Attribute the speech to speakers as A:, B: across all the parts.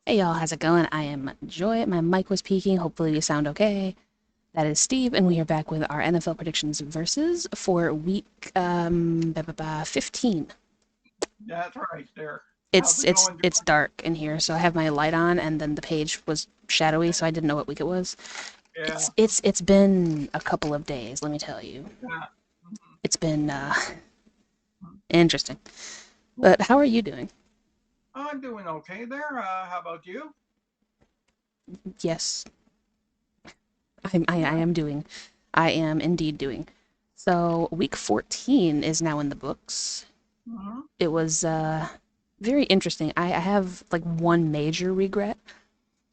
A: Hey y'all, how's it going? I am Joy. My mic was peaking. Hopefully you sound okay. That is Steve, and we are back with our NFL predictions versus for week 15.
B: That's right there. How's
A: It's
B: it
A: it's
B: going,
A: it's
B: Jonas?
A: dark in here, so I have my light on, and then the page was shadowy, so I didn't know what week it was.
B: Yeah,
A: It's been a couple of days, let me tell you.
B: yeah. Mhm.
A: It's been interesting. But how are you doing?
B: I'm doing okay there. How about you?
A: Yes, I
B: Yeah.
A: am doing. I am indeed doing. So week 14 is now in the books.
B: Hmm.
A: It was very interesting. I have like one major regret,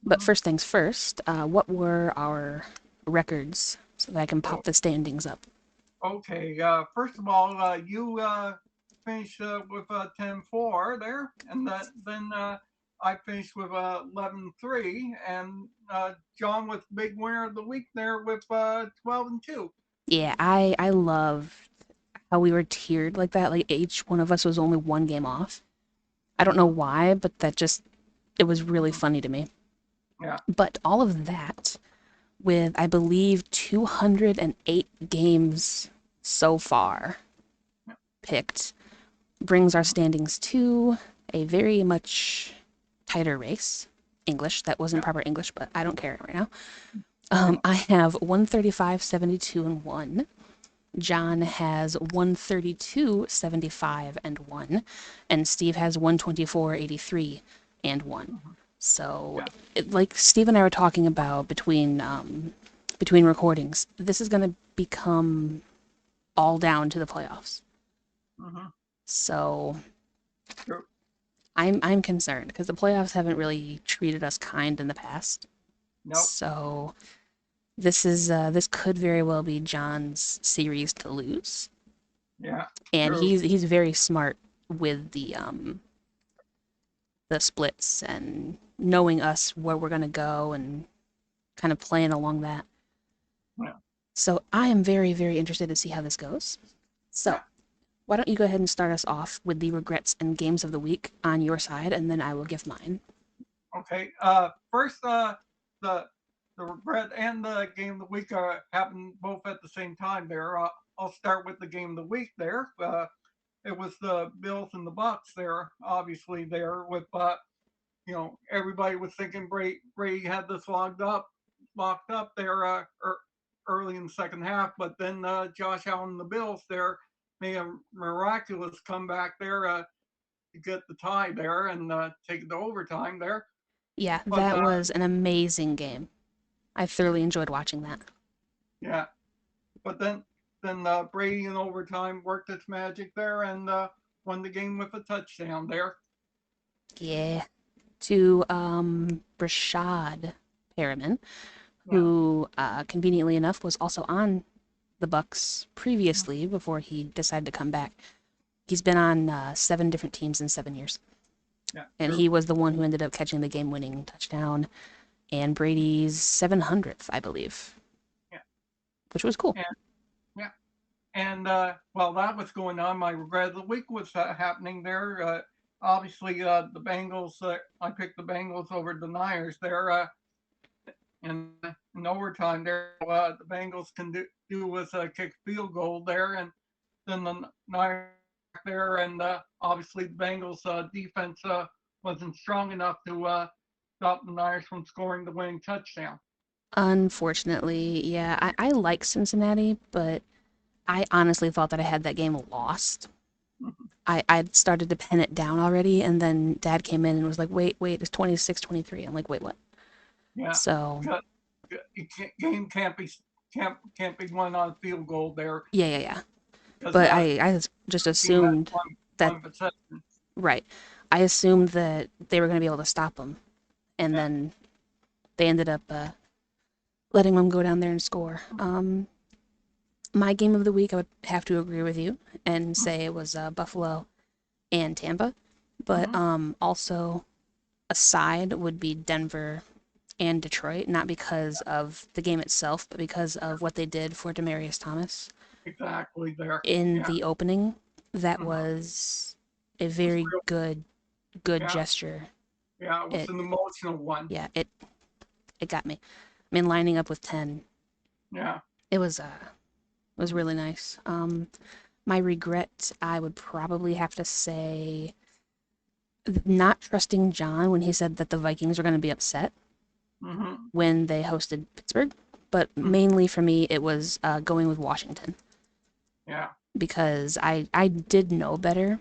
A: but
B: Hmm.
A: first things first, what were our records so that I can pop
B: Oh,
A: the standings up?
B: okay. First of all, you finished with 10-4 there, and then I finished with 11-3, and John was the big winner of the week there with 12-2.
A: Yeah, I loved how we were tiered like that. Like each one of us was only one game off. I don't know
B: Hmm.
A: why, but that just it was really
B: Hmm.
A: funny to me.
B: Yeah.
A: But all of that with I believe 208 games so far
B: Yeah.
A: picked brings our
B: Hmm.
A: standings to a very much tighter race. English, that wasn't
B: Yeah.
A: proper English, but I don't care right now.
B: Yeah.
A: I have 135, 72, and 1. John has 132, 75, and 1. And Steve has 124, 83, and 1.
B: Hmm.
A: So,
B: Yeah.
A: like Steve and I were talking about between recordings, this is going to become all down to the playoffs.
B: Hmm.
A: So
B: True.
A: I'm concerned because the playoffs haven't really treated us kind in the past.
B: Nope.
A: So this could very well be John's series to lose,
B: Yeah.
A: and
B: True.
A: he's very smart with the splits and knowing us where we're gonna go and kind of playing along that.
B: Yeah.
A: So I am very interested to see how this goes. So
B: Yeah.
A: why don't you go ahead and start us off with the regrets and games of the week on your side, and then I will give mine.
B: Okay. First, the the regret and the game of the week happened both at the same time. There. I'll start with the game of the week. There. It was the Bills and the Bucks. There. Obviously, there with everybody was thinking Brady had this locked up there early in the second half, but then Josh Allen and the Bills there made a miraculous comeback there to get the tie there and take it to overtime there.
A: Yeah,
B: But
A: that was an amazing game. I thoroughly enjoyed watching that.
B: yeah, but then Brady in overtime worked its magic there and won the game with a touchdown there.
A: Yeah. To Brashad Perriman,
B: Yeah,
A: who conveniently enough was also on the Bucks
B: mm,
A: previously before he decided to come back. He's been on 7 different teams in 7 years,
B: yeah,
A: and
B: true.
A: he was the one who ended up catching the game-winning touchdown and Brady's 700th, I believe,
B: Yeah,
A: which was cool.
B: and yeah, and while that was going on, my regret of the week was happening there. Obviously, the Bengals. I picked the Bengals over the Niners there. In overtime there, the Bengals can do was kick field goal there, and then the Niners back there, and obviously the Bengals defense wasn't strong enough to stop the Niners from scoring the winning touchdown.
A: Unfortunately, yeah, I like Cincinnati, but I honestly thought that I had that game lost. I'd started to pin it down already, and then Dad came in and was like, wait, it's 26-23. I'm like, wait, what?
B: Yeah,
A: So,
B: because game can't be won on field goal there
A: yeah.
B: because
A: But I just
B: team has
A: assumed that,
B: one possession.
A: right. I assumed that they were going to be able to stop them, and
B: Yeah.
A: then they ended up letting them go down there and score. My game of the week, I would have to agree with you and say it was Buffalo and Tampa, but
B: Mm-hmm.
A: also a side would be Denver and Detroit, not because of the game itself, but because of what they did for Demarius Thomas
B: Exactly there.
A: in
B: Yeah.
A: the opening. That
B: Mm-hmm.
A: was a
B: Was
A: very
B: real.
A: good
B: Yeah.
A: gesture.
B: Yeah, it was
A: It
B: an emotional one.
A: yeah, it got me. I mean, lining up with 10,
B: Yeah.
A: it was really nice. My regret, I would probably have to say not trusting John when he said that the Vikings were going to be upset
B: Mm-hmm.
A: when they hosted Pittsburgh, but
B: Mm-hmm.
A: mainly for me it was going with Washington
B: Yeah.
A: because I did know better,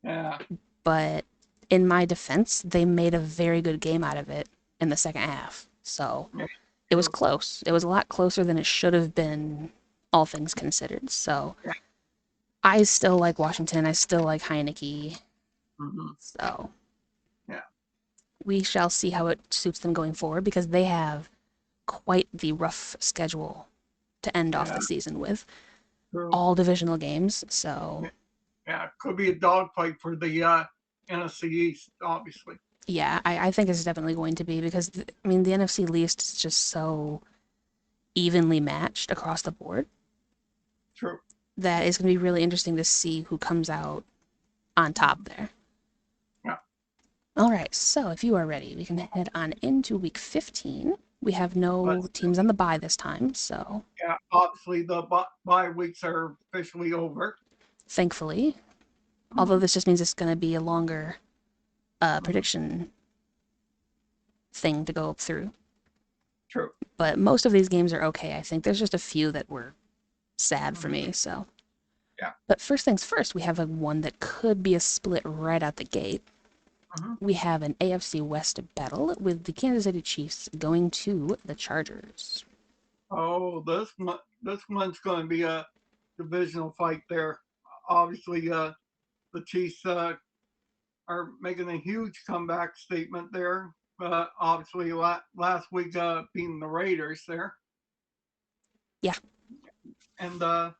B: Yeah.
A: but in my defense, they made a very good game out of it in the second half. So
B: Yeah.
A: it was
B: True.
A: close. It was a lot closer than it should have been, all things considered. So
B: Yeah.
A: I still like Washington. I still like Heineke.
B: Mm-hmm.
A: So
B: Yeah.
A: we shall see how it suits them going forward because they have quite the rough schedule to end off
B: Yeah.
A: the season with.
B: True.
A: All divisional games. So
B: Yeah. Could be a dogfight for the NFC East, obviously.
A: yeah, I think it's definitely going to be because I mean the NFC East is just so evenly matched across the board
B: True.
A: that it's going to be really interesting to see who comes out on top there.
B: Yeah.
A: All right, so if you are ready, we can head on into week 15. We have no
B: Let's
A: teams on the bye this time, so
B: Yeah, obviously the bye weeks are officially over.
A: thankfully, although
B: Mm-hmm.
A: this just means it's going to be a longer
B: Mm-hmm.
A: prediction thing to go through.
B: True.
A: But most of these games are okay. I think there's just a few that were sad for
B: Mm-hmm.
A: me, so.
B: Yeah.
A: But first things first, we have a one that could be a split right out the gate.
B: Mm-hmm.
A: We have an AFC West battle with the Kansas City Chiefs going to the Chargers.
B: Oh, this one's going to be a divisional fight there. Obviously, the Chiefs are making a huge comeback statement there. Obviously, last week beating the Raiders there,
A: Yeah,
B: and the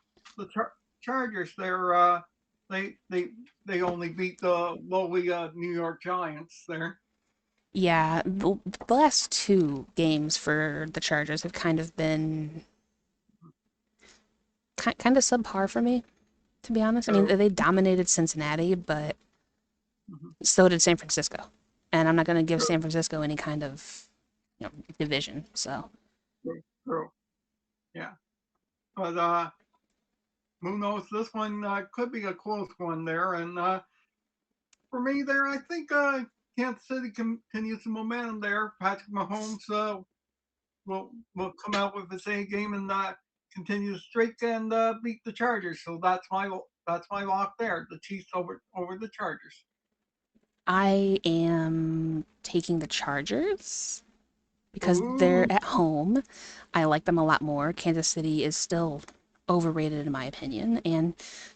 B: Chargers there they they they only beat the lowly New York Giants there.
A: yeah. The last two games for the Chargers have kind of been kind of subpar for me, to be honest. I mean,
B: So,
A: they dominated Cincinnati, but
B: mhm,
A: so did San Francisco. And I'm not going to give
B: true,
A: San Francisco any kind of, division. So
B: true, yeah. But who knows? This one could be a close one there. And for me, there, I think Kansas City continues the momentum there. Patrick Mahomes will come out with his A game and continue the streak and beat the Chargers. So that's my lock there. The Chiefs over the Chargers.
A: I am taking the Chargers because
B: Ooh,
A: they're at home. I like them a lot more. Kansas City is still overrated in my opinion, and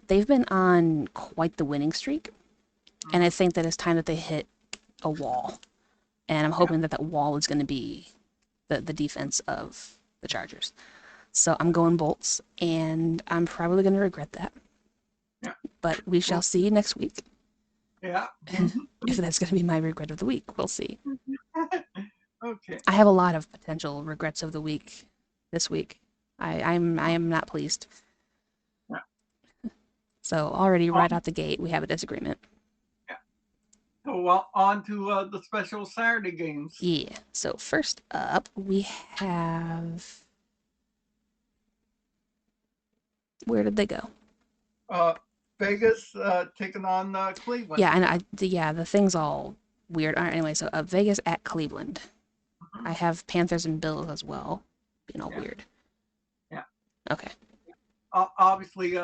A: they've been on quite the winning streak. And I
B: mhm,
A: think that it's time that they hit a wall. And I'm
B: yeah,
A: hoping that that wall is going to be the defense of the Chargers. So I'm going Bolts, and I'm probably going to regret that.
B: yeah.
A: But we shall
B: Well,
A: see next week.
B: yeah. Mhm.
A: If that's going to be my regret of the week, we'll see.
B: Okay.
A: I have a lot of potential regrets of the week this week. I am not pleased.
B: Yeah.
A: So already
B: Um,
A: right out the gate, we have a disagreement.
B: yeah. So on to the special Saturday games.
A: Yeah. So first up, we have where did they go?
B: Uh, Vegas taking on Cleveland.
A: Yeah, and the thing's all weird. All right, anyway, so Vegas at Cleveland.
B: Mhm.
A: I have Panthers and Bills as well, being all
B: Yeah.
A: weird.
B: Yeah.
A: Okay.
B: Obviously,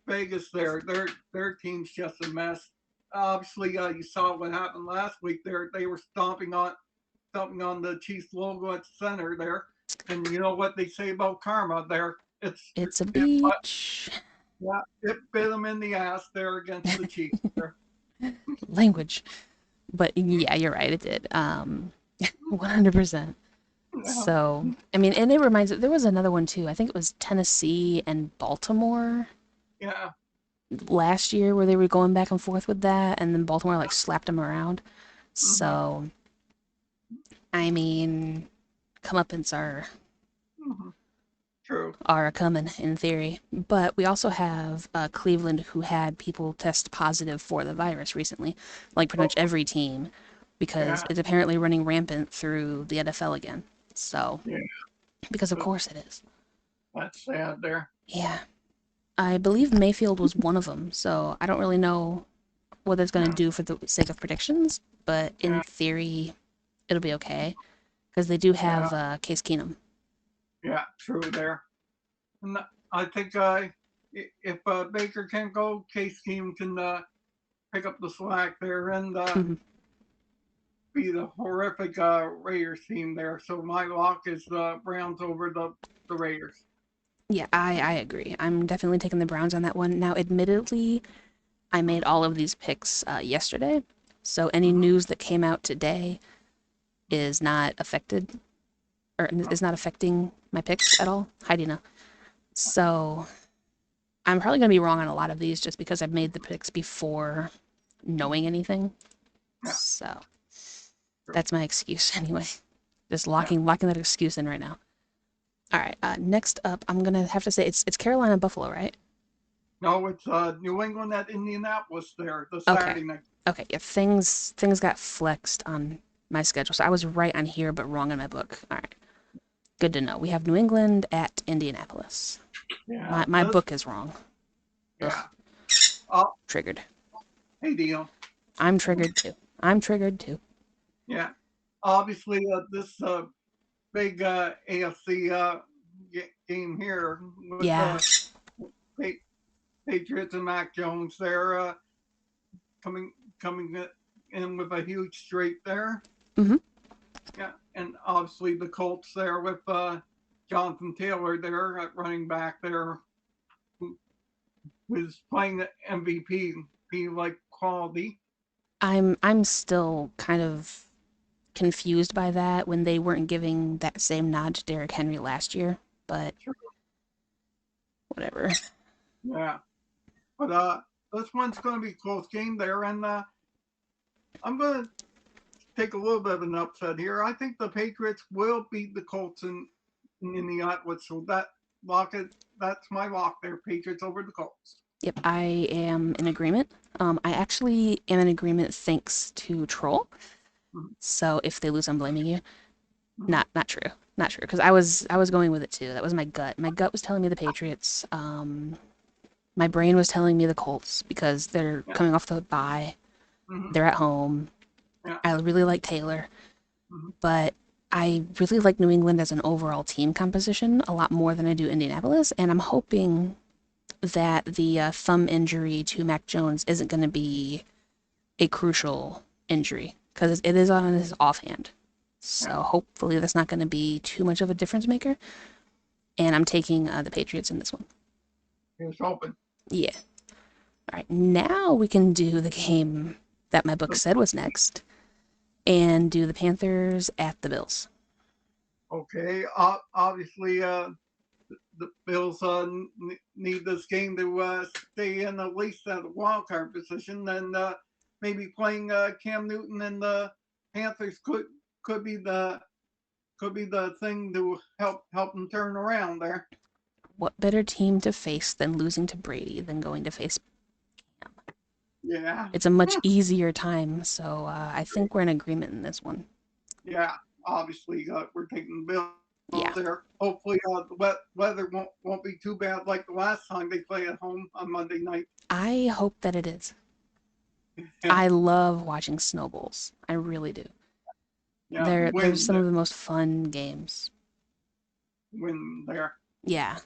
B: Vegas, their team's just a mess. Obviously, you saw what happened last week. They were stomping on the Chiefs logo at the center there, and you know what they say about karma there.
A: It's a
B: It
A: beach.
B: yeah, it bit them in the ass there against the Chiefs there.
A: Language. But yeah, you're right, it did. 100%.
B: Yeah,
A: So, I mean, and it reminds me, there was another one too. I think it was Tennessee and Baltimore
B: yeah,
A: last year where they were going back and forth with that, and then Baltimore like slapped them around.
B: hmm
A: So, I mean, comeuppance
B: hmm true.
A: are a coming in theory. But we also have Cleveland who had people test positive for the virus recently, like pretty
B: Oh,
A: much every team. because
B: Yeah.
A: it's apparently running rampant through the NFL again. So,
B: Yeah.
A: because of
B: But
A: course it is.
B: that's sad there.
A: Yeah. I believe Mayfield was one of them, so I don't really know what it's going to
B: Yeah.
A: do for the sake of predictions, but in
B: Yeah.
A: theory, it'll be okay because they do
B: Yeah.
A: have Case Keenum.
B: Yeah. True there. And I think if Baker can go, Case team can pick up the slack there and
A: Mm-hmm.
B: be the horrific Raiders team there. So my lock is the Browns over the Raiders.
A: Yeah, I agree. I'm definitely taking the Browns on that one. Now, admittedly, I made all of these picks yesterday, so any
B: Mm-hmm.
A: news that came out today is not affected or is not affecting my picks at all. How do you know? So I'm probably gonna be wrong on a lot of these just because I've made the picks before knowing anything.
B: Yeah.
A: So
B: True.
A: that's my excuse anyway. Just
B: Yeah.
A: locking that excuse in right now. All right. Next up, I'm gonna have to say it's Carolina Buffalo, right?
B: No, it's New England at Indianapolis there the
A: Okay.
B: Saturday night.
A: Okay. Yeah. Things got flexed on my schedule, so I was right on here but wrong in my book. All right. Good to know. We have New England at Indianapolis.
B: Yeah.
A: My book is wrong.
B: Yeah.
A: Ugh.
B: Uh,
A: Triggered.
B: hey, Deal.
A: I'm triggered too. I'm triggered too.
B: Yeah. Obviously, this big AFC game here with
A: Yeah.
B: Pa- Patriots and Mac Jones there coming coming in with a huge streak there.
A: Mhm.
B: Yeah, and obviously the Colts there with Jonathan Taylor there at running back there, who was playing the MVP like quality.
A: I'm still kind of confused by that when they weren't giving that same nod to Derrick Henry last year, but whatever.
B: Yeah, but this one's going to be a close game there, and I'm going to take a little bit of an upset here. I think the Patriots will beat the Colts in Indianapolis, so that's my lock there. Patriots over the Colts.
A: Yep, I am in agreement. I actually am in agreement thanks to Troll.
B: Mhm.
A: So if they lose, I'm blaming you.
B: Mhm.
A: Not true. Not true. Because I was going with it too. That was my gut. My gut was telling me the Patriots. My brain was telling me the Colts because they're
B: Yeah.
A: coming off the bye.
B: Mhm.
A: They're at home.
B: Yeah.
A: I really like Taylor,
B: Mhm.
A: but I really like New England as an overall team composition a lot more than I do Indianapolis, and I'm hoping that the thumb injury to Mac Jones isn't going to be a crucial injury because it is on his offhand.
B: Yeah.
A: So hopefully that's not going to be too much of a difference maker. And I'm taking the Patriots in this one.
B: Here's hoping.
A: Yeah. All right. Now we can do the game that my book said was next and do the Panthers at the Bills.
B: Okay. Obviously, the Bills need this game to stay in at least at the wild card position, and maybe playing Cam Newton and the Panthers could be the thing to help them turn around there.
A: What better team to face than losing to Brady than going to face Cam?
B: Yeah.
A: It's a much easier time, so I think we're in agreement in this one.
B: Yeah. Obviously, we're taking the Bills
A: Yeah.
B: there. Hopefully, the weather won't be too bad like the last time they play at home on Monday night.
A: I hope that it is.
B: Yeah.
A: I love watching snowballs. I really do.
B: Yeah.
A: They're some of the most fun games.
B: Win there.
A: Yeah.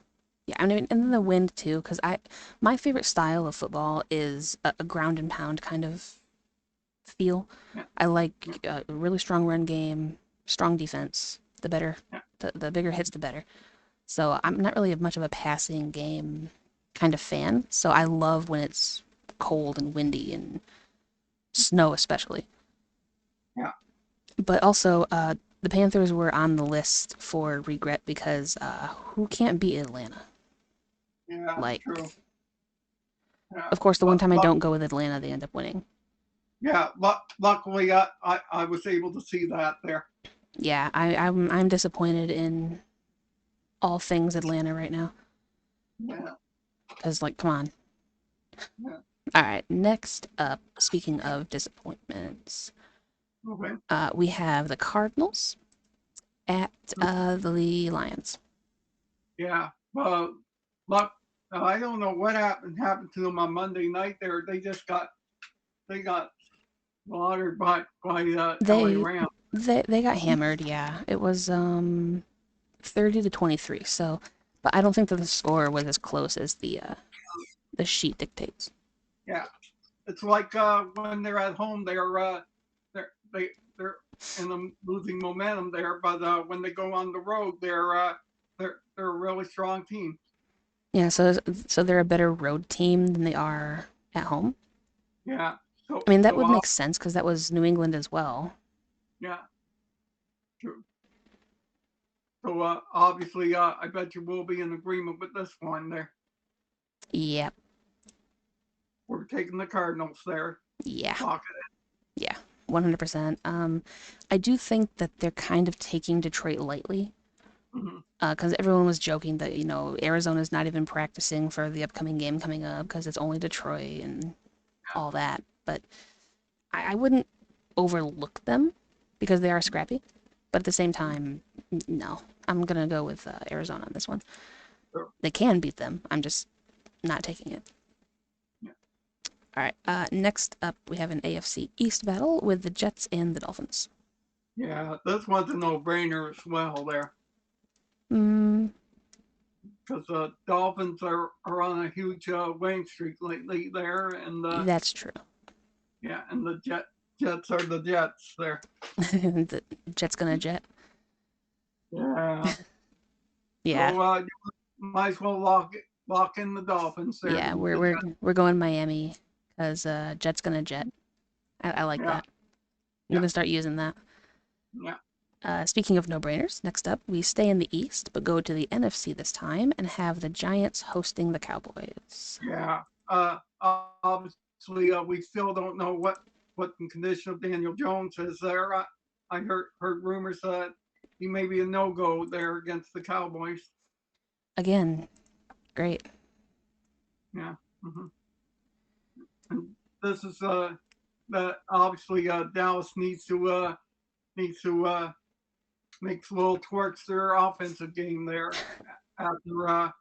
A: Yeah, I mean, and then the wind too, because my favorite style of football is a ground and pound kind of feel.
B: Yeah.
A: I like a really strong run game, strong defense. The better,
B: Yeah.
A: the bigger hits, the better. So I'm not really much of a passing game kind of fan. So I love when it's cold and windy and snow, especially.
B: Yeah.
A: But also, the Panthers were on the list for regret because who can't beat Atlanta?
B: Yeah.
A: Like,
B: True. Yeah.
A: of course, the one time I don't go with Atlanta, they end up winning.
B: Yeah. Luckily, I was able to see that there.
A: Yeah, I'm disappointed in all things Atlanta right now.
B: Yeah.
A: Cause like, come on.
B: Yeah.
A: All right, next up. Speaking of disappointments,
B: Okay.
A: We have the Cardinals at the Lions.
B: Yeah. Luck. I don't know what happened to them on Monday night. There, they got slaughtered by LA
A: They
B: Rams.
A: they got hammered. Yeah, it was 30-23. So, but I don't think that the score was as close as the sheet dictates.
B: Yeah. It's like when they're at home, they're they're in the losing momentum there, but when they go on the road, they're a really strong team.
A: Yeah, so they're a better road team than they are at home.
B: Yeah.
A: I mean, that
B: So
A: would make sense because that was New England as well.
B: yeah. True. So obviously, I bet you will be in agreement with this one. There,
A: Yep.
B: we're taking the Cardinals there.
A: Yeah.
B: Lock
A: Yeah. 100%. I do think that they're kind of taking Detroit lightly
B: it. Mm-hmm.
A: because everyone was joking that, Arizona's not even practicing for the upcoming game coming up because it's only Detroit and all that. But I wouldn't overlook them because they are scrappy. But at the same time, no. I'm going to go with Arizona on this one.
B: So,
A: They can beat them. I'm just not taking it.
B: yeah.
A: All right. Next up, we have an AFC East battle with the Jets and the Dolphins.
B: Yeah, this one's a no-brainer as well there,
A: Mm,
B: because the Dolphins are on a huge winning streak lately there, and
A: that's true.
B: yeah, and the Jets are the Jets there.
A: The Jets gonna jet.
B: Yeah.
A: Yeah,
B: So you might as well lock in the Dolphins there.
A: yeah. We're going Miami because Jets gonna jet. I like
B: Yeah,
A: that. I'm
B: yeah,
A: gonna start using that.
B: yeah.
A: Speaking of no-brainers, next up we stay in the East but go to the NFC this time and have the Giants hosting the Cowboys.
B: Yeah. Obviously, we still don't know what the condition of Daniel Jones is there. I heard rumors that he may be a no go there against the Cowboys.
A: Again, great.
B: Yeah. Hmm. And this is that obviously Dallas needs to make some little twerks their offensive game there after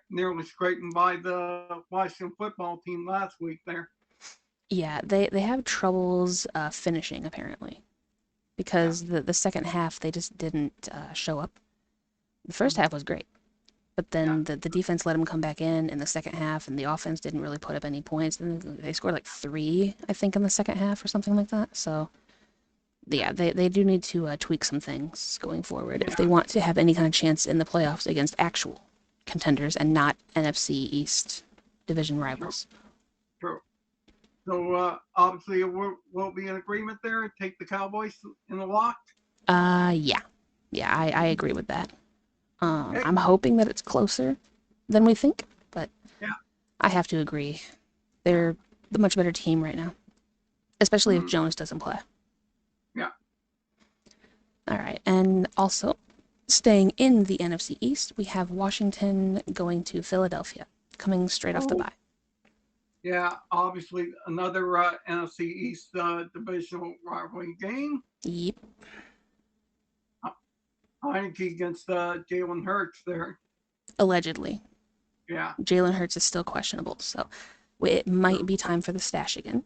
B: nearly scraping by the Washington football team last week there.
A: Yeah, they have troubles finishing apparently
B: Yeah.
A: because the second half they just didn't show up. The first
B: Hmm.
A: half was great, but
B: Yeah.
A: then the defense let them come back in the second half, and the offense didn't really put up any points. And they scored like three, I think, in the second half or something like that. So yeah, they do need to tweak some things going forward if
B: Yeah.
A: they want to have any kind of chance in the playoffs against actual contenders and not NFC East division
B: True.
A: rivals.
B: True. So obviously we'll be in agreement there. Take the Cowboys in the lock.
A: Yeah, yeah, I agree with that.
B: Okay.
A: I'm hoping that it's closer than we think, but
B: Yeah.
A: I have to agree.
B: Yeah.
A: They're the much better team right now, especially if
B: Mm,
A: Jonas doesn't play.
B: yeah.
A: All right, and also staying in the NFC East, we have Washington going to Philadelphia, coming straight off the
B: Oh,
A: bye.
B: yeah. Obviously another NFC East divisional rivalry game.
A: Yep,
B: Heineke against Jalen Hurts there.
A: allegedly.
B: Yeah.
A: Jalen Hurts is still questionable, so it might
B: True.
A: be time for the stash again,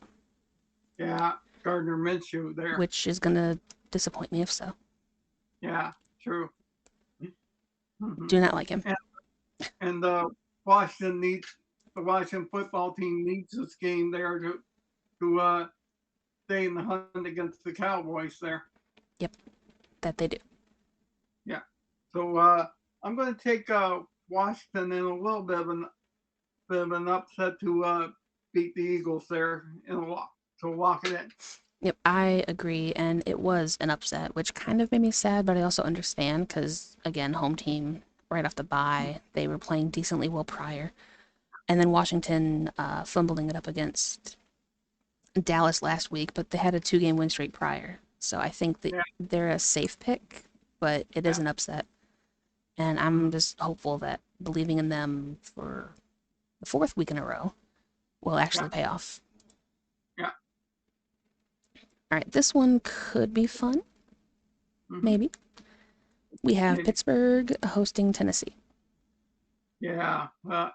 B: Yeah. Gardner Minshew there.
A: which is gonna disappoint me if so.
B: Yeah. True. Hmm.
A: Do not like him.
B: And, and Washington needs the Washington football team needs this game there to stay in the hunt against the Cowboys there.
A: Yep, that they do.
B: Yeah. So I'm going to take Washington in a little bit of an upset to beat the Eagles there in a lock. So lock it in.
A: Yep, I agree, and it was an upset, which kind of made me sad, but I also understand because, again, home team right off the bye, they were playing decently well prior, and then Washington fumbling it up against Dallas last week, but they had a two-game win streak prior, so I think that
B: Yeah.
A: they're a safe pick, but it is
B: Yeah.
A: an upset, and I'm
B: Mhm.
A: just hopeful that believing in them for the fourth week in a row will
B: Yeah.
A: actually pay off.
B: Yeah.
A: All right, this one could be fun,
B: Mm-hmm.
A: maybe. We have
B: Maybe.
A: Pittsburgh hosting Tennessee.
B: Yeah. Uh,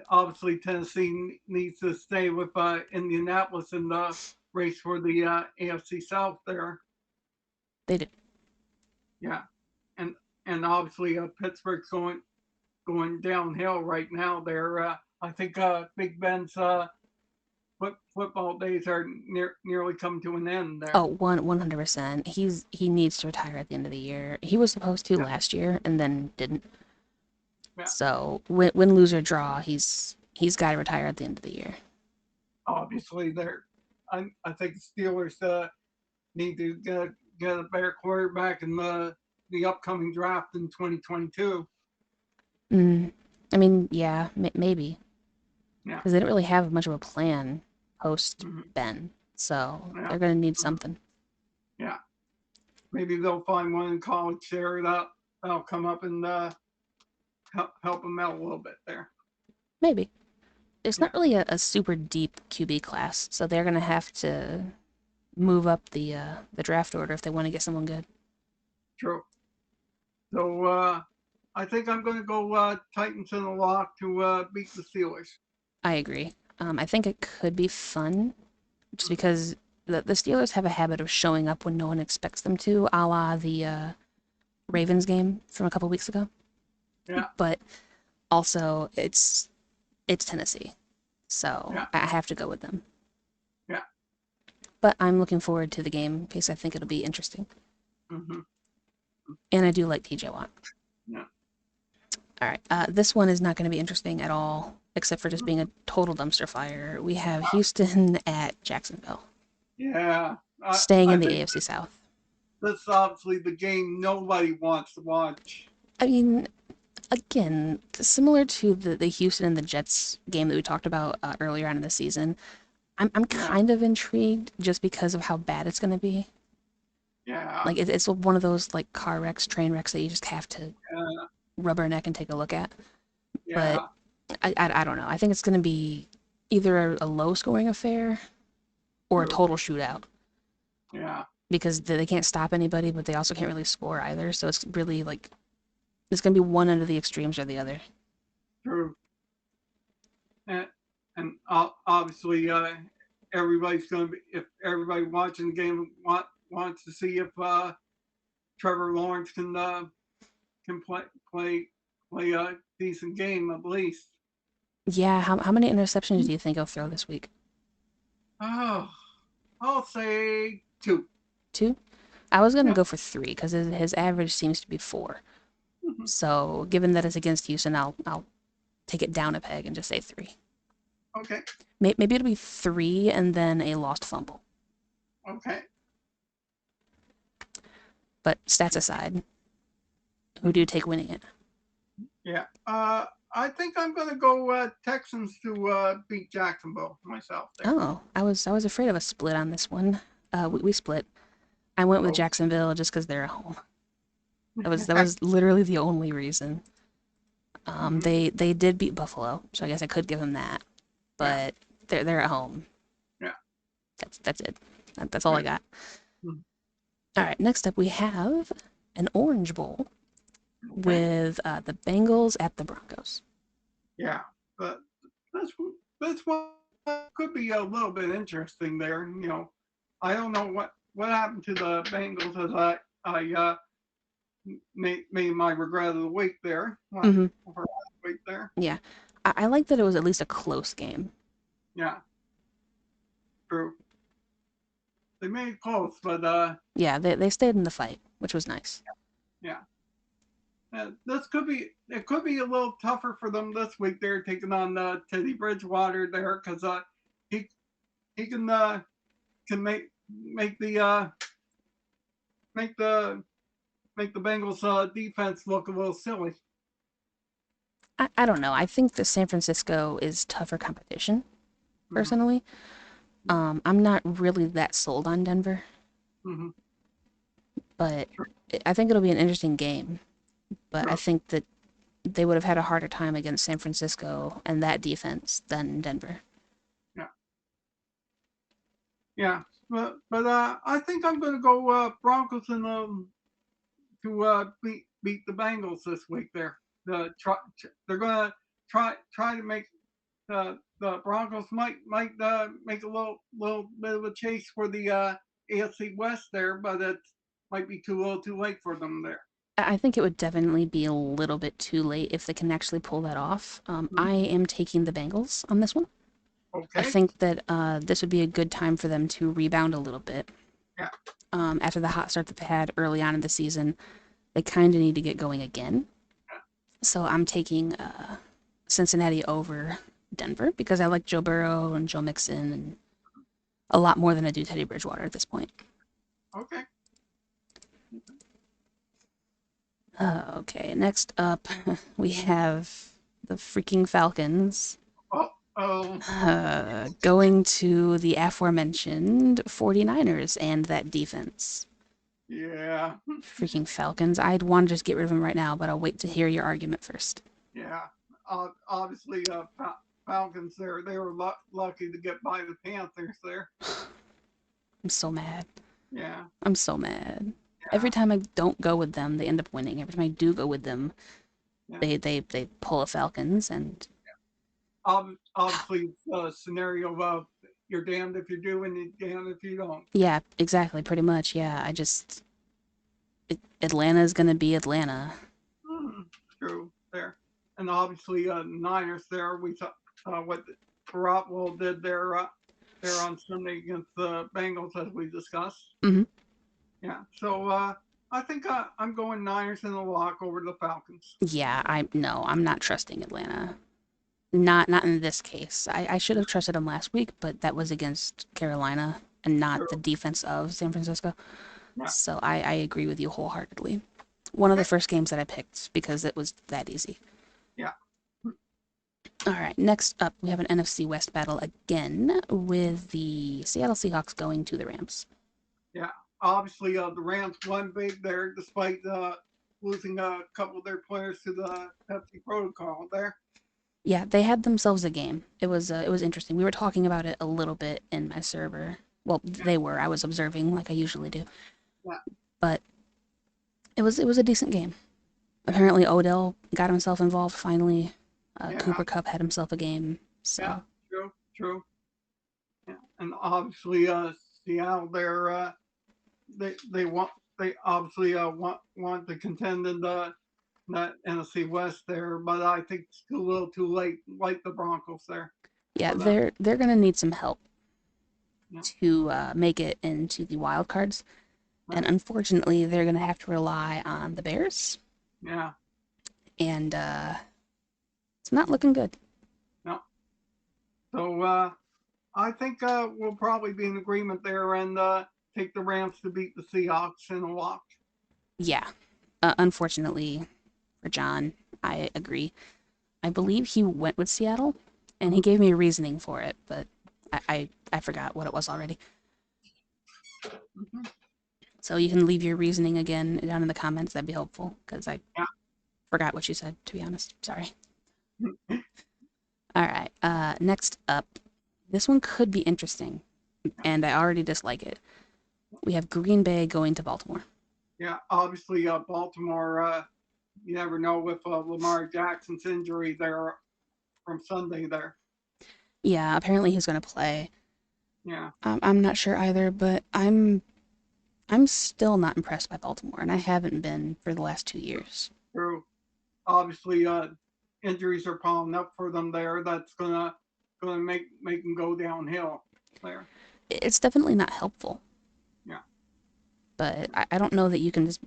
B: Obviously, Tennessee needs to stay with Indianapolis in the race for the AFC South there.
A: They do.
B: Yeah. And obviously Pittsburgh's going downhill right now. I think Big Ben's football days are nearly come to an end there.
A: Oh, 100%. He needs to retire at the end of the year. He was supposed to
B: Yeah,
A: last year and then didn't.
B: yeah.
A: So win, lose or draw, he's got to retire at the end of the year.
B: Obviously, I think the Steelers need to get a better quarterback in the upcoming draft in 2022.
A: Mm, I mean, yeah, maybe
B: Yeah,
A: because they don't really have much of a plan post
B: mm-hmm.
A: Ben, so
B: Yeah,
A: they're gonna need
B: mm-hmm.
A: something.
B: Yeah. Maybe they'll find one in college there that'll come up and help them out a little bit there.
A: Maybe it's
B: Yeah,
A: not really a super deep QB class, so they're gonna have to move up the draft order if they want to get someone good.
B: true. So I think I'm going to go Titans in the lock to beat the Steelers.
A: I agree. I think it could be fun just
B: Mm-hmm.
A: because the Steelers have a habit of showing up when no one expects them to, a la the Ravens game from a couple weeks ago.
B: Yeah,
A: But also, it's Tennessee, so
B: yeah,
A: I have to go with them.
B: yeah.
A: But I'm looking forward to the game because I think it'll be interesting,
B: Mm-hmm.
A: and I do like TJ Watt.
B: Yeah.
A: All right, this one is not going to be interesting at all, except for just being
B: Mm-hmm.
A: a total dumpster fire. We have Houston at Jacksonville,
B: Yeah.
A: staying
B: I
A: in the
B: think
A: AFC South.
B: this is obviously the game nobody wants to watch.
A: I mean, again, similar to the Houston and the Jets game that we talked about earlier on in the season, I'm
B: Yeah,
A: kind of intrigued just because of how bad it's going to be.
B: yeah,
A: Like it's one of those like car wrecks, train wrecks that you just have to
B: yeah,
A: rubberneck and take a look at. But
B: yeah,
A: I don't know. I think it's going to be either a low scoring affair or a
B: true.
A: total shootout
B: Yeah,
A: because they can't stop anybody, but they also can't really score either. So it's really like it's going to be one end of the extremes or the other.
B: true. And, obviously, everybody's going to be, if everybody watching the game wants to see if Trevor Lawrence can play a decent game at least.
A: Yeah, how many interceptions do you think he'll throw this week?
B: Oh, I'll say two.
A: Two? I was gonna
B: Yeah.
A: go for three because his average seems to be four.
B: Mhm.
A: So given that it's against Houston, I'll take it down a peg and just say three.
B: Okay.
A: Maybe it'll be three and then a lost fumble.
B: Okay.
A: But stats aside, who do you
B: Mhm.
A: take winning it?
B: Yeah. I think I'm going to go Texans to beat Jacksonville myself there.
A: Oh, I was afraid of a split on this one. We split. I went with
B: Oh.
A: Jacksonville just because they're at home. That was literally the only reason.
B: Mhm.
A: They did beat Buffalo, so I guess I could give them that.
B: Yeah.
A: But they're at home.
B: Yeah.
A: That's it. That's all I
B: Right.
A: got.
B: Mhm.
A: All right, next up we have an Orange Bowl
B: Okay.
A: with the Bengals at the Broncos.
B: Yeah. But this this one could be a little bit interesting there. I don't know what happened to the Bengals as I made my regret of the week there.
A: Hmm.
B: For last week there.
A: Yeah, I like that it was at least a close game.
B: Yeah. True. They made it close, but
A: Yeah, they stayed in the fight, which was nice.
B: yeah. This could be a little tougher for them this week. They're taking on Teddy Bridgewater there because he he can make the make the make the Bengals defense look a little silly.
A: I don't know. I think that San Francisco is tougher competition,
B: Mm-hmm.
A: personally. I'm not really that sold on Denver,
B: Mm-hmm.
A: but I think it'll be an interesting game. But I
B: True.
A: think that they would have had a harder time against San Francisco and that defense than Denver.
B: Yeah. Yeah, but I think I'm going to go Broncos and to beat the Bengals this week. They're going to try to make the Broncos might make a little bit of a chase for the AFC West there, but it might be too little too late for them there.
A: I think it would definitely be a little bit too late if they can actually pull that off.
B: Mhm.
A: I am taking the Bengals on this one. I
B: Okay.
A: think that this would be a good time for them to rebound a little bit.
B: Yeah.
A: After the hot start that they had early on in the season, they kind of need to get going again. So I'm taking Cincinnati over Denver because I like Joe Burrow and Joe Mixon and a lot more than I do Teddy Bridgewater at this point.
B: Okay.
A: Okay, next up we have the freaking Falcons
B: Oh. Oh.
A: going to the aforementioned 49ers and that defense.
B: Yeah.
A: Freaking Falcons. I'd want to just get rid of them right now, but I'll wait to hear your argument first.
B: Yeah. Obviously, Falcons there. They were lucky to get by the Panthers there.
A: I'm so mad.
B: Yeah.
A: I'm so mad. Every
B: Yeah.
A: time I don't go with them, they end up winning. Every time I do go with them,
B: Yeah.
A: they pull a Falcons and
B: Obviously, scenario of you're damned if you do and you're damned if you don't.
A: yeah, exactly, pretty much. Yeah, Atlanta's gonna be Atlanta.
B: True there, and obviously Niners there. We saw what Garoppolo did there on Sunday against the Bengals as we discussed.
A: Mm-hmm.
B: Yeah, so I think I'm going Niners in the lock over the Falcons.
A: Yeah, I'm not trusting Atlanta. Not in this case. I should have trusted them last week, but that was against Carolina and not the
B: True.
A: defense of San Francisco.
B: Yeah.
A: So I agree with you wholeheartedly. One of the
B: Okay.
A: first games that I picked because it was that easy.
B: Yeah.
A: All right, next up, we have an NFC West battle again with the Seattle Seahawks going to the Rams.
B: Yeah. Obviously, the Rams won big there, despite losing a couple of their players to the Pepsi protocol there.
A: Yeah, they had themselves a game. It was interesting. We were talking about it a little bit in my server. Well,
B: Yeah.
A: they were. I was observing like I usually do.
B: Yeah.
A: But it was a decent game. Apparently Odell got himself involved finally.
B: Yeah.
A: Cooper Kupp had himself a game.
B: Yeah.
A: So
B: True. True. Yeah. And obviously, Seattle, they want they obviously want to contend in the NFC West there, but I think it's too little, too late, like the Broncos there
A: yeah,
B: for them.
A: they're gonna need some help
B: Yeah.
A: to make it into the wild cards, and
B: Right.
A: unfortunately, they're gonna have to rely on the Bears,
B: Yeah.
A: and it's not looking good.
B: No. So I think we'll probably be in agreement there and take the Rams to beat the Seahawks in a lock.
A: Yeah, unfortunately for John, I agree. I believe he went with Seattle, and he gave me a reasoning for it, but I forgot what it was already.
B: Mm-hmm.
A: So you can leave your reasoning again down in the comments. That'd be helpful because I
B: Yeah.
A: forgot what you said. To be honest, sorry. All right. Next up, this one could be interesting, and I already dislike it. We have Green Bay going to Baltimore.
B: Yeah. Obviously, Baltimore. You never know with Lamar Jackson's injury there from Sunday there.
A: Yeah, apparently he's going to play.
B: Yeah.
A: I'm not sure either, but I'm still not impressed by Baltimore, and I haven't been for the last 2 years.
B: True. Obviously, injuries are piling up for them there. That's gonna make them go downhill there.
A: It's definitely not helpful,
B: Yeah.
A: but I don't know that you can just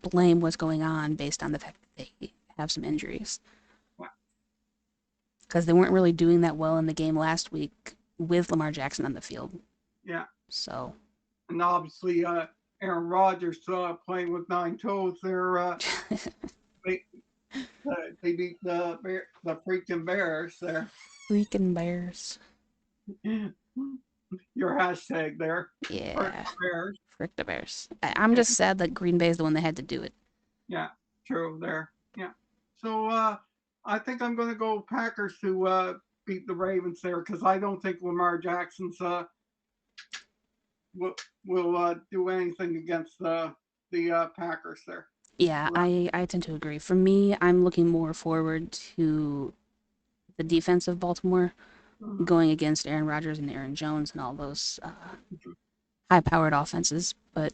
A: blame what's going on based on the fact that they have some injuries.
B: Yeah.
A: Because they weren't really doing that well in the game last week with Lamar Jackson on the field.
B: Yeah.
A: So,
B: And obviously, Aaron Rodgers playing with 9 toes there. They, they beat the freaking Bears there.
A: freaking Bears.
B: Your hashtag there.
A: Yeah,
B: Bears.
A: frick the Bears. I'm just sad that Green Bay is the one that had to do it.
B: Yeah, true there. Yeah. So I think I'm going to go Packers to beat the Ravens there because I don't think Lamar Jackson's will do anything against the Packers there.
A: Yeah, I tend to agree. For me, I'm looking more forward to the defense of Baltimore
B: Mm-hmm.
A: going against Aaron Rodgers and Aaron Jones and all those high-powered offenses. But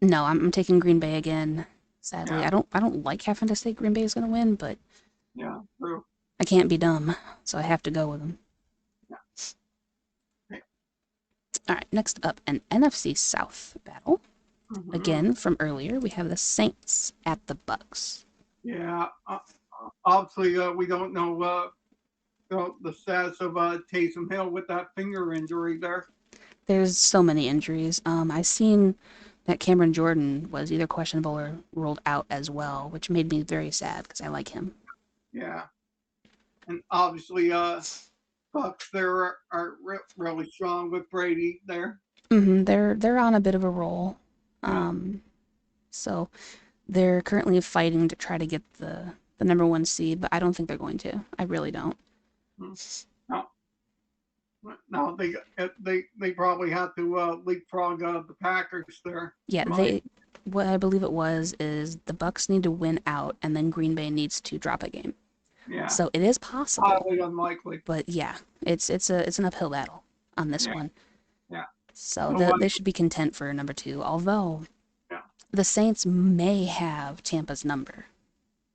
A: no, I'm taking Green Bay again. Sadly,
B: Yeah,
A: I don't like having to say Green Bay is going to win, but
B: yeah, true.
A: I can't be dumb, so I have to go with them.
B: Yeah.
A: All right, next up, an NFC South battle.
B: Mm-hmm.
A: Again, from earlier, we have the Saints at the Bucks.
B: Yeah, obviously, we don't know the status of Taysom Hill with that finger injury there.
A: There's so many injuries. I seen that Cameron Jordan was either questionable or ruled out as well, which made me very sad because I like him.
B: Yeah, and obviously, Bucks there are really strong with Brady there.
A: They're on a bit of a roll.
B: Yeah.
A: Um, so they're currently fighting to try to get the number one seed, but I don't think they're going to. I really don't.
B: Mm. Now, now they probably have to leapfrog the Packers there.
A: Yeah,
B: Right.
A: what I believe it was is the Bucks need to win out, and then Green Bay needs to drop a game.
B: Yeah.
A: So it is possible,
B: Highly unlikely.
A: but yeah, it's an uphill battle on this
B: Yeah.
A: one.
B: Yeah.
A: So
B: So
A: they should be content for number two. Although
B: yeah.
A: the Saints may have Tampa's number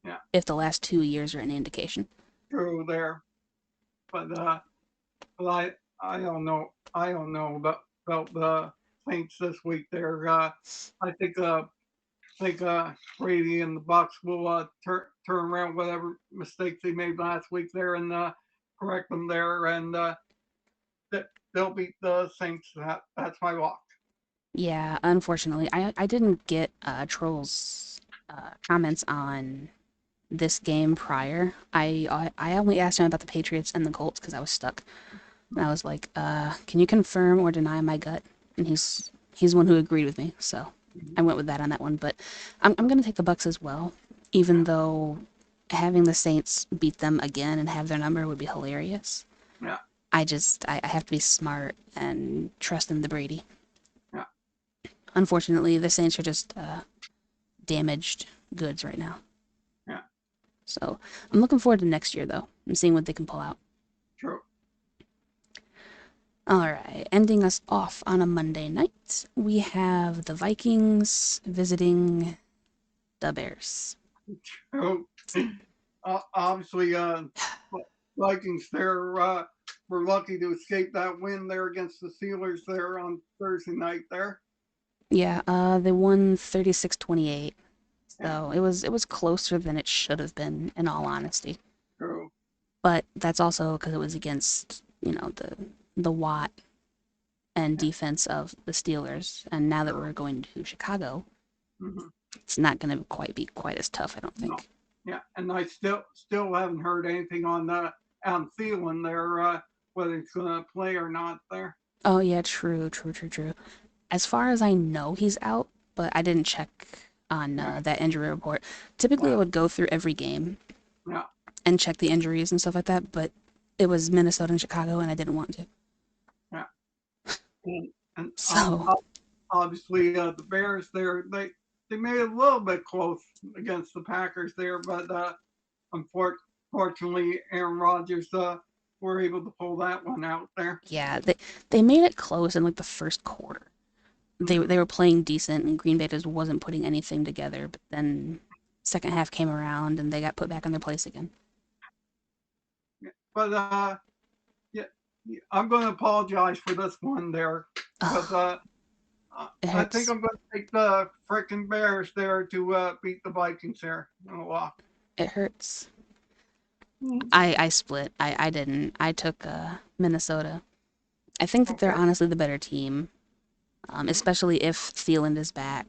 B: Yeah.
A: if the last 2 years are any indication.
B: True there, but I don't know. I don't know about the Saints this week. There, I think Brady and the Bucks will turn around whatever mistakes they made last week there and correct them there, and they'll beat the Saints. That's my lock.
A: Yeah, unfortunately, I didn't get Troll's comments on this game prior. I only asked him about the Patriots and the Colts because I was stuck. And I was like, can you confirm or deny my gut? And he's one who agreed with me, so I went with that on that one. But I'm gonna take the Bucks as well, even
B: Yeah,
A: though having the Saints beat them again and have their number would be hilarious.
B: yeah,
A: I have to be smart and trust in the Brady.
B: yeah,
A: Unfortunately, the Saints are just damaged goods right now.
B: yeah.
A: So I'm looking forward to next year though and seeing what they can pull out.
B: True.
A: All right, ending us off on a Monday night, we have the Vikings visiting the Bears.
B: True. Obviously, Vikings there were lucky to escape that win there against the Steelers there on Thursday night there.
A: Yeah, they won 36-28.
B: Yeah,
A: So it was closer than it should have been in all honesty.
B: true.
A: But that's also because it was against, the Watt and
B: Yeah.
A: defense of the Steelers. And now that we're going to Chicago,
B: Mm-hmm.
A: it's not going to quite be quite as tough, I don't
B: No.
A: think.
B: Yeah, and I still haven't heard anything on Adam Thielen there, whether he's going to play or not there.
A: Oh yeah, true, true, true, true. As far as I know, he's out, but I didn't check on
B: Yeah,
A: that injury report. Typically, I
B: yeah,
A: would go through every game
B: yeah,
A: and check the injuries and stuff like that, but it was Minnesota and Chicago, and I didn't want to.
B: yeah. And
A: So,
B: obviously the Bears there they made it a little bit close against the Packers there, but unfortunately Aaron Rodgers were able to pull that one out there.
A: yeah, they made it close in like the first quarter. They
B: Mm-hmm.
A: were playing decent, and Green Bay just wasn't putting anything together. But then second half came around, and they got put back in their place again.
B: But yeah, I'm going to apologize for this one there because
A: Ugh, it
B: I think
A: hurts.
B: I'm going to take the freaking Bears there to beat the Vikings here in a walk.
A: It hurts.
B: Mm-hmm.
A: I split. I didn't. I took Minnesota. I think that they're
B: Okay.
A: honestly the better team,
B: Mm-hmm.
A: especially if Thielen is back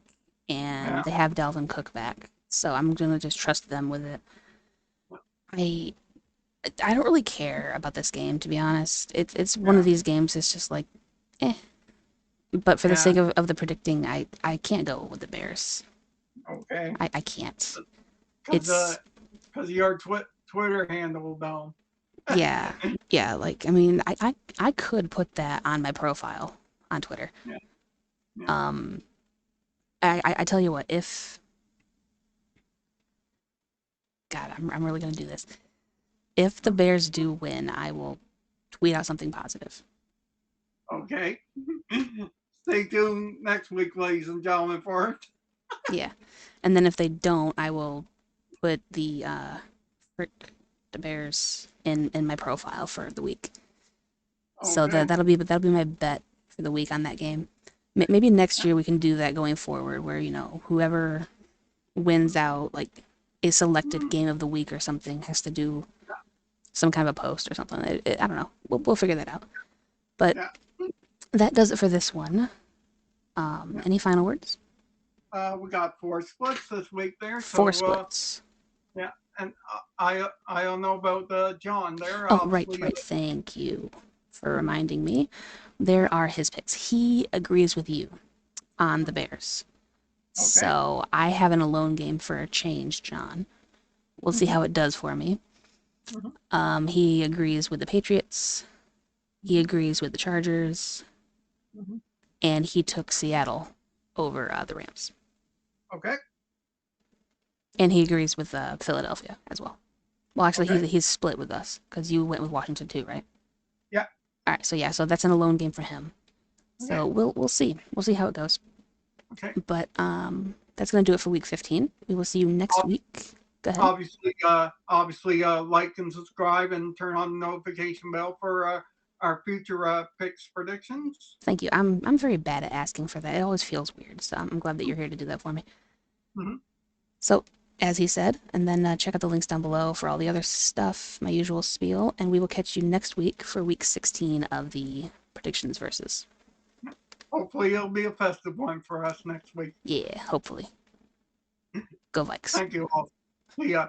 A: and
B: Yeah.
A: they have Dalvin Cook back. So I'm gonna just trust them with it. I I don't really care about this game, to be honest. It's one of
B: Yeah.
A: these games. It's just like, eh. But for the
B: Yeah.
A: sake of the predicting, I can't go with the Bears.
B: Okay.
A: I can't.
B: Because
A: It's
B: your Twitter handle down.
A: yeah, yeah. Like I mean, I could put that on my profile. on Twitter.
B: Yeah. Yeah.
A: Um, I tell you what, if God, I'm really gonna do this. If the Bears do win, I will tweet out something positive.
B: Okay. Stay tuned next week, ladies and gentlemen, for it.
A: Yeah, and then if they don't, I will put the Bears in my profile for the week. So
B: Okay.
A: that'll be my bet for the week on that game. Maybe next year we can do that going forward, where whoever wins out like a selected game of the week or something has to do some kind of a post or something. I don't know. We'll figure that out. But
B: Yeah.
A: that does it for this one.
B: Yeah.
A: Any final words?
B: We got 4 splits this week there,
A: Four
B: so
A: splits.
B: yeah. And I don't know about John there.
A: Oh, right,
B: Obviously,
A: right. Thank you for reminding me. There
B: yeah.
A: are his picks. He agrees with you on the Bears.
B: Okay.
A: So I have an alone game for a change, John. We'll see
B: Mm-hmm.
A: how it does for me.
B: Mm-hmm.
A: He agrees with the Patriots. He agrees with the Chargers,
B: Mm-hmm.
A: and he took Seattle over the Rams.
B: Okay.
A: And he agrees with Philadelphia as well. Well, actually,
B: Okay.
A: he's split with us because you went with Washington too, right?
B: Yeah.
A: All right, so yeah, so that's an alone game for him.
B: Okay.
A: So we'll see. We'll see how it goes.
B: Okay.
A: But that's gonna do it for week 15. We will see you next week. Go ahead.
B: Obviously, like and subscribe and turn on the notification bell for our future picks predictions.
A: Thank you. I'm very bad at asking for that. It always feels weird. So I'm glad that you're here to do that for me.
B: Mm-hmm.
A: So as he said, and then check out the links down below for all the other stuff, my usual spiel, and we will catch you next week for week 16 of the predictions versus.
B: Hopefully, it'll be a festive one for us next week.
A: Yeah, hopefully. Go Vikes.
B: Thank you all. See ya.